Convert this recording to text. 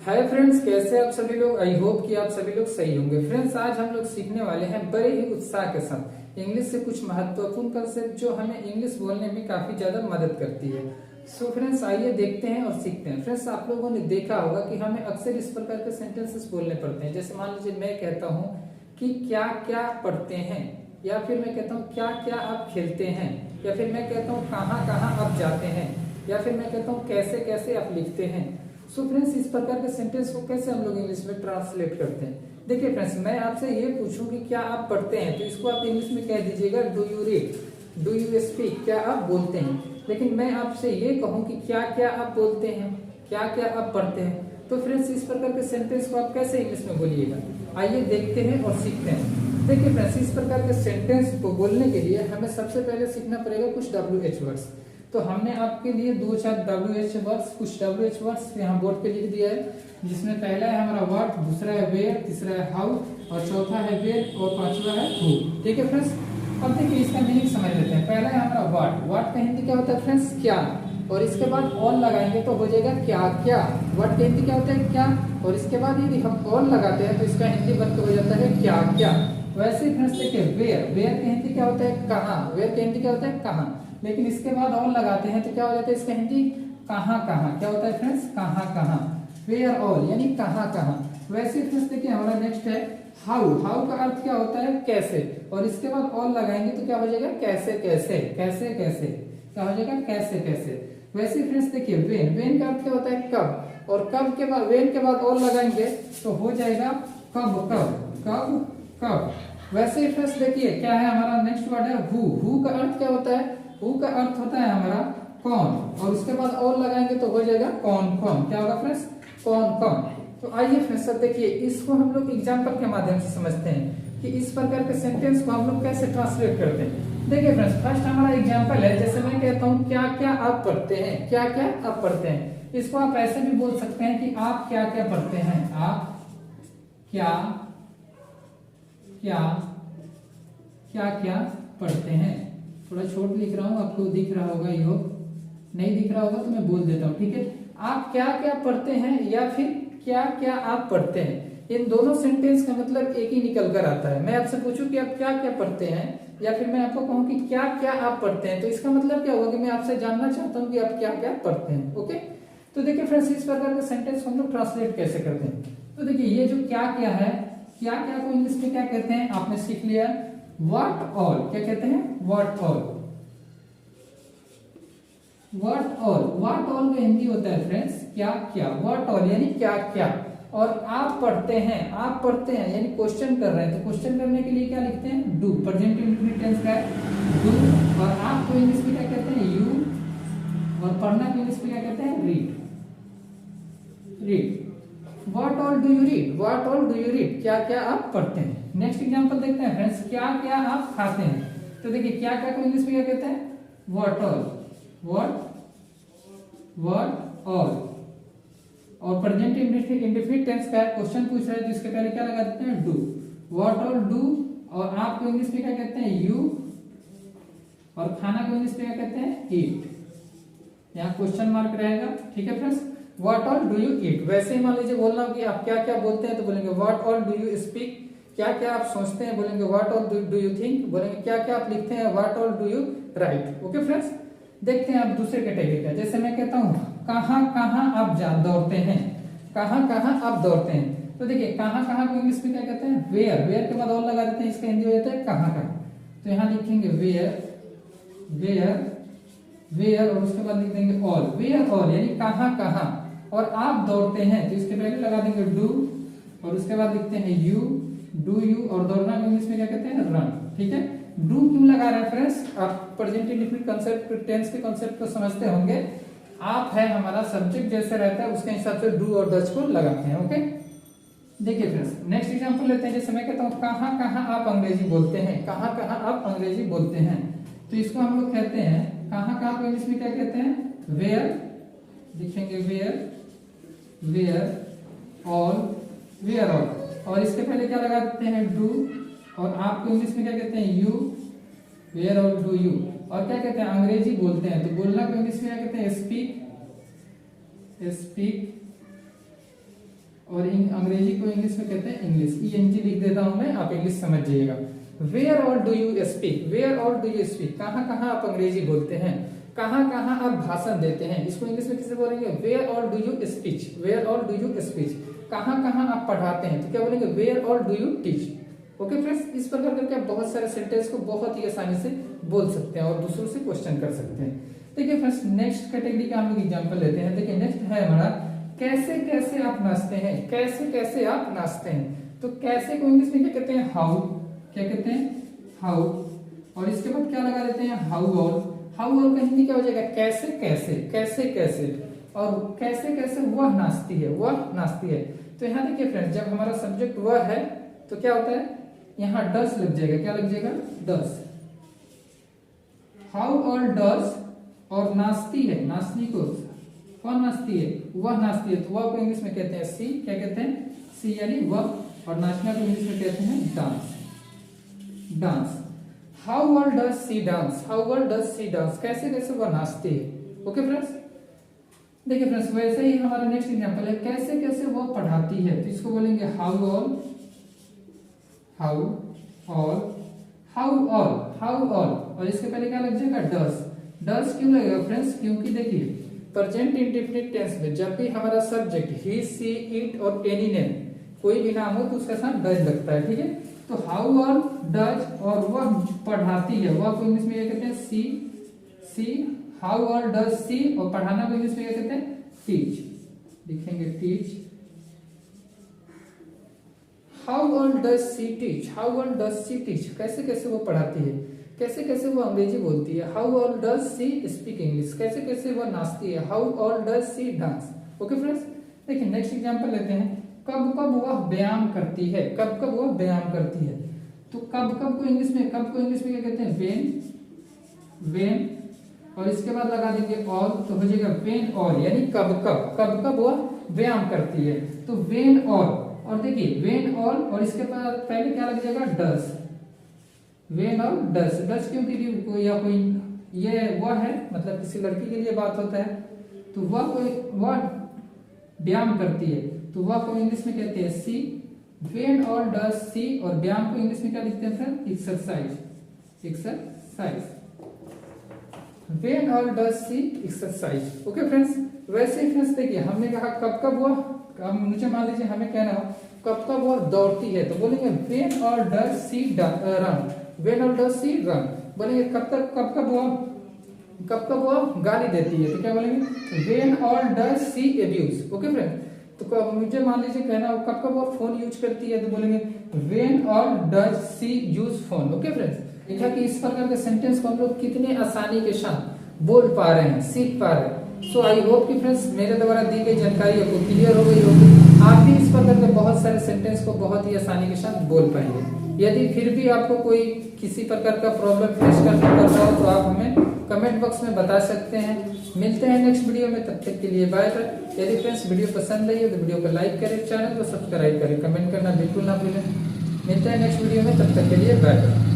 Hi friends, कैसे आप सभी लोग। आई होप कि आप सभी लोग सही होंगे। फ्रेंड्स, आज हम लोग सीखने वाले हैं बड़े ही उत्साह के साथ इंग्लिश से कुछ महत्वपूर्ण कंसेप्ट जो हमें इंग्लिश बोलने में काफी ज्यादा मदद करती है। सो फ्रेंड्स, आइए देखते हैं और सीखते हैं। फ्रेंड्स, आप लोगों ने देखा होगा कि हमें अक्सर इस प्रकार के सेंटेंसेस बोलने पड़ते हैं। जैसे मान लीजिए मैं कहता हूँ कि क्या क्या पढ़ते हैं, या फिर मैं कहता हूँ क्या क्या आप खेलते हैं, या फिर मैं कहता हूँ कहाँ कहाँ आप जाते हैं, या फिर मैं कहता हूँ कैसे कैसे आप लिखते हैं। सो फ्रेंड्स, इस प्रकार के सेंटेंस को कैसे हम लोग इंग्लिश में ट्रांसलेट करते हैं। देखिए फ्रेंड्स, मैं आपसे ये पूछूं कि क्या आप पढ़ते हैं, तो इसको आप इंग्लिश में कह दीजिएगा do you read, do you speak, क्या आप बोलते हैं। लेकिन मैं आपसे ये कहूं कि क्या क्या आप बोलते हैं, क्या क्या आप पढ़ते हैं, तो फ्रेंड्स इस प्रकार के सेंटेंस को आप कैसे इंग्लिश में बोलिएगा। आइए देखते हैं और सीखते हैं। देखिए फ्रेंड्स, इस प्रकार के सेंटेंस को बोलने के लिए हमें सबसे पहले सीखना पड़ेगा कुछ WH वर्ड्स। तो हमने आपके लिए दो चार WH वर्ड्स, कुछ WH वर्ड्स यहाँ बोर्ड पे लिख दिया है, जिसमें पहला है हमारा व्हाट, दूसरा है वेयर, तीसरा है हाउ, और चौथा है वेयर, और पांचवा है हु। ठीक है फ्रेंड्स, अब देखिए इसका मीनिंग समझ लेते हैं। पहला है हमारा व्हाट। व्हाट का हिंदी क्या होता है फ्रेंड्स? क्या। और इसके बाद ऑल लगाएंगे तो हो जाएगा क्या क्या। व्हाट का हिंदी क्या होता है? क्या। और इसके बाद यदि हम ऑल लगाते हैं तो इसका हिंदी बनकर हो जाता है क्या क्या। वैसे ही फ्रेंड्स देखिए वेयर, वेयर का हिंदी क्या होता है? कहाँ। वेयर का हिंदी क्या होता है? कहाँ। लेकिन इसके बाद ऑल लगाते हैं तो क्या हो जाता है इसका हिंदी? कहाँ कहाँ। क्या होता है फ्रेंड्स? कहाँ कहाँ। वेयर ऑल यानी कहाँ कहाँ। वैसे ही फ्रेंड्स देखिए हमारा नेक्स्ट है हाउ। हाउ का अर्थ क्या होता है? कैसे। और इसके बाद ऑल लगाएंगे तो क्या हो जाएगा? कैसे कैसे। कैसे कैसे क्या हो जाएगा? कैसे कैसे। वैसे ही फ्रेंड्स देखिए वेन। वेन का अर्थ क्या होता है? कब। और कब के बाद वेन के बाद ऑल लगाएंगे तो हो जाएगा कब कब कब कब। वैसे ही फ्रेंड्स देखिए क्या है हमारा नेक्स्ट वर्ड है हु। हु का अर्थ क्या होता है? हु का अर्थ होता है हमारा कौन, और उसके बाद ऑल लगाएंगे तो हो जाएगा कौन कौन। क्या होगा फ्रेंड्स? कौन कौन। तो आइए फ्रेंड्स अब देखिए इसको हम लोग एग्जाम्पल के माध्यम से समझते हैं कि इस प्रकार के सेंटेंस को हम लोग कैसे ट्रांसलेट करते हैं। देखिए फ्रेंड्स, फर्स्ट हमारा एग्जाम्पल है, जैसे मैं कहता हूँ क्या क्या आप पढ़ते हैं, क्या क्या आप पढ़ते हैं। इसको आप ऐसे भी बोल सकते हैं कि आप क्या क्या पढ़ते हैं। आप क्या क्या क्या क्या पढ़ते हैं। थोड़ा छोट लिख रहा हूँ, आपको दिख रहा होगा, ये नहीं दिख रहा होगा तो मैं बोल देता हूँ। ठीक है, आप क्या क्या पढ़ते हैं या फिर क्या क्या आप पढ़ते हैं, इन दोनों सेंटेंस का मतलब एक ही निकल कर आता है। मैं आपसे पूछूं कि आप क्या क्या पढ़ते हैं, या फिर मैं आपको कहूं कि क्या क्या आप पढ़ते हैं, तो इसका मतलब क्या होगा कि मैं आपसे जानना चाहता हूं कि आप क्या क्या पढ़ते हैं। ओके, तो देखिए फ्रेंड्स इस प्रकार के सेंटेंस हम लोग ट्रांसलेट कैसे करते हैं। तो देखिए ये जो क्या क्या है, क्या क्या को इंग्लिश में क्या कहते हैं आपने सीख लिया। व्हाट ऑल क्या कहते हैं? What all. What all, what all का हिंदी होता है फ्रेंड्स क्या क्या। व्हाट ऑल यानी क्या क्या। और आप पढ़ते हैं, आप पढ़ते हैं यानी क्वेश्चन कर रहे हैं, तो क्वेश्चन करने के लिए क्या लिखते हैं? डू। प्रेजेंट इंडेफिनिट टेंस का है डू। और आप को इंग्लिश में क्या कहते हैं? यू। और पढ़ना को इंग्लिश में क्या कहते हैं? Read. Read. What all do you read, what all do you read, क्या क्या आप पढ़ते हैं। नेक्स्ट एग्जांपल देखते हैं फ्रेंड्स, क्या क्या आप खाते हैं। तो देखिए क्या क्या को इंग्लिश में क्या कहते हैं? What all. What all. और प्रेजेंट इंडेफिनिट टेंस का क्वेश्चन पूछ रहा है तो इसके पहले क्या लगा देते हैं? डू। What all do. और आप को इंग्लिश में क्या कहते हैं? यू। और खाना को इंग्लिश में क्या कहते हैं? ईट। यहाँ क्वेश्चन मार्क रहेगा। ठीक है friends, what all do you eat. वैसे ही मान लीजिए बोलना कि आप क्या क्या बोलते हैं तो बोलेंगे what all do you speak. क्या क्या आप सोचते हैं, बोलेंगे what all do you think. बोलेंगे क्या क्या आप लिखते हैं, what all do you right. Okay friends, देखते हैं आप दूसरे कैटेगरी का। जैसे मैं कहता हूँ कहाँ कहाँ आप दौड़ते हैं, कहाँ कहाँ आप दौड़ते हैं। तो देखिए कहाँ कहाँ को इंग्लिश में क्या कहते हैं? वेयर। वेयर के बाद ऑल लगा देते हैं, इसका हिंदी हो जाता है कहाँ कहाँ। तो यहाँ लिखेंगे वेयर, वेयर, वेयर, और उसके बाद लिख देंगे ऑल। वेयर ऑल यानी कहाँ कहाँ। और आप दौड़ते हैं तो इसके पहले लगा देंगे डू, और उसके बाद लिखते हैं यू, डू यू। और दौड़ना को इंग्लिश में क्या कहते हैं? रन। ठीक है, डू क्यों लगा रहे हैं फ्रेंड्स? आप प्रेजेंट इंडेफिनिट कंसेप्ट, टेंस के कंसेप्ट को समझते होंगे। आप है हमारा सब्जेक्ट जैसे रहता है उसके हिसाब से डू और डज को लगाते हैं। ओके, देखिए फ्रेंड्स नेक्स्ट एग्जांपल लेते हैं। जैसे मैं कहता हूँ कहाँ कहाँ आप अंग्रेजी बोलते हैं, कहाँ कहाँ आप अंग्रेजी बोलते हैं, तो इसको हम लोग कहते हैं कहाँ कहाँ को इंग्लिश में क्या कहते हैं? वेयर। लिखेंगे where, where all, where all. और इसके पहले क्या लगा देते हैं? डू। और आपको इंग्लिश में क्या कहते हैं? You, where all do you. और क्या कहते हैं? अंग्रेजी बोलते हैं तो बोलना को इंग्लिश में क्या कहते हैं? स्पीक। स्पीक और अंग्रेजी को इंग्लिश में कहते हैं इंग्लिश। ENG लिख देता हूं मैं, आप इंग्लिश समझ जाइएगा। Where all do you speak, where all do you speak, कहाँ कहाँ आप अंग्रेजी बोलते हैं, कहाँ कहाँ आप भाषण देते हैं, इसको इंग्लिश में किसे बोलेंगे, where all do you speech, where all do you speech, कहाँ कहाँ आप पढ़ाते हैं तो क्या बोलेंगे, where all do you teach. Okay friends, इस प्रकार करके आप बहुत सारे सेंटेंस को बहुत ही आसानी से बोल सकते हैं और दूसरों से क्वेश्चन कर सकते हैं। देखिए फ्रेंड्स, नेक्स्ट कैटेगरी का हम लोग एग्जांपल लेते हैं। देखिए नेक्स्ट है हमारा कैसे कैसे आप नाचते हैं, कैसे कैसे आप नाचते हैं। तो कैसे को इंग्लिश में क्या कहते हैं, हाउ, क्या कहते हैं, हाउ, और इसके बाद क्या लगा देते हैं, हाउ ऑल। हाउ ऑल का हिंदी क्या हो जाएगा, कैसे कैसे, कैसे कैसे, और कैसे कैसे वह नाचती है, वह नाचती है। तो यहाँ देखिए फ्रेंड्स, जब हमारा सब्जेक्ट वह है तो क्या होता है, यहाँ डस लग जाएगा, क्या लग जाएगा, डस। हाउ ऑल डस, और नाचती है, नाचनी को, कौन नाचती है, वह नाचती है, तो वह को इंग्लिश में कहते हैं सी, क्या कहते हैं, सी यानी वह, और नाचना को इंग्लिश में कहते हैं dance, dance. How all does she dance, how all does she dance, कैसे कैसे वह नाचती है। ओके फ्रेंड्स, देखिए फ्रेंड्स, वैसे ही हमारा नेक्स्ट एग्जांपल है कैसे कैसे वह पढ़ाती है, तो इसको बोलेंगे how all, how all, how all, how all, और इसके पहले क्या लग जाएगा, डस। डस क्यों लगेगा फ्रेंड्स, क्योंकि देखिए प्रेजेंट इंडेफिनिट टेंस में जब भी हमारा सब्जेक्ट ही, सी, इट और एनी नेम कोई भी नाम हो तो उसका साथ डज लगता है, ठीक है। तो हाउ ऑल डज, और वह पढ़ाती है, वह को इंग्लिश में क्या कहते हैं, सी, सी, हाउ ऑल डज सी, और पढ़ाना को इंग्लिश में क्या कहते हैं, टीच, लिखेंगे teach. How all does she teach, how all does she teach, कैसे कैसे वो पढ़ाती है, कैसे कैसे वो अंग्रेजी बोलती है। How all does she speak English, कैसे कैसे वो नाचती है। How all does she dance. Okay friends, देखिए नेक्स्ट एग्जांपल लेते हैं, कब कब वह व्यायाम करती है, कब कब वह व्यायाम करती है। तो कब कब को इंग्लिश में, कब को इंग्लिश में क्या कहते हैं, वेन, वेन, और इसके बाद लगा देंगे ऑल, तो हो जाएगा वेन ऑल, यानी कब कब, कब कब वह व्यायाम करती है, तो वेन ऑल। और देखिए वेन ऑल, और इसके बाद पहले क्या लग जाएगा, डस, वेन ऑल डस। डस क्योंकि कोई या कोई ये वह है, मतलब किसी लड़की के लिए बात होता है, तो वह कोई वह व्यायाम करती है, तो वह को इंग्लिश में कहते हैं सी। वेन ऑल डस सी, और व्यायाम को इंग्लिश में क्या लिखते हैं friend, exercise, exercise. When all does she exercise. Okay friends, वैसे ही फ्रेंड्स देखिए हमने कहा कब कब वह, हम नीचे मान लीजिए हमें कहना हो कब कब वह दौड़ती है, तो बोलेंगे when all does she run, when all does she run. बोलेंगे कब तक, कब कब वह गाली देती है, तो क्या बोलेंगे, when all does she abuse. Okay friend, तो मुझे मान लीजिए कहना हो कब कब वह फोन यूज करती है, तो बोलेंगे when all does she use phone. Okay friends, देखा कि इस प्रकार के सेंटेंस को हम लोग कितने आसानी के साथ बोल पा रहे हैं, सीख पा रहे हैं। सो आई होप कि फ्रेंड्स मेरे द्वारा दी गई जानकारी आपको क्लियर हो गई होगी, आप भी इस प्रकार के बहुत सारे सेंटेंस को बहुत ही आसानी के साथ बोल पाएंगे। यदि फिर भी आपको कोई किसी प्रकार का प्रॉब्लम फेस करना पड़ रहा हो तो आप हमें कमेंट बॉक्स में बता सकते हैं। मिलते हैं नेक्स्ट वीडियो में, तब तक के लिए बाय बाय। यदि फ्रेंड्स वीडियो पसंद आई हो तो वीडियो को लाइक करें, चैनल को सब्सक्राइब करें, कमेंट करना बिल्कुल ना भूलें। मिलते हैं नेक्स्ट वीडियो में, तब तक के लिए बाय बाय।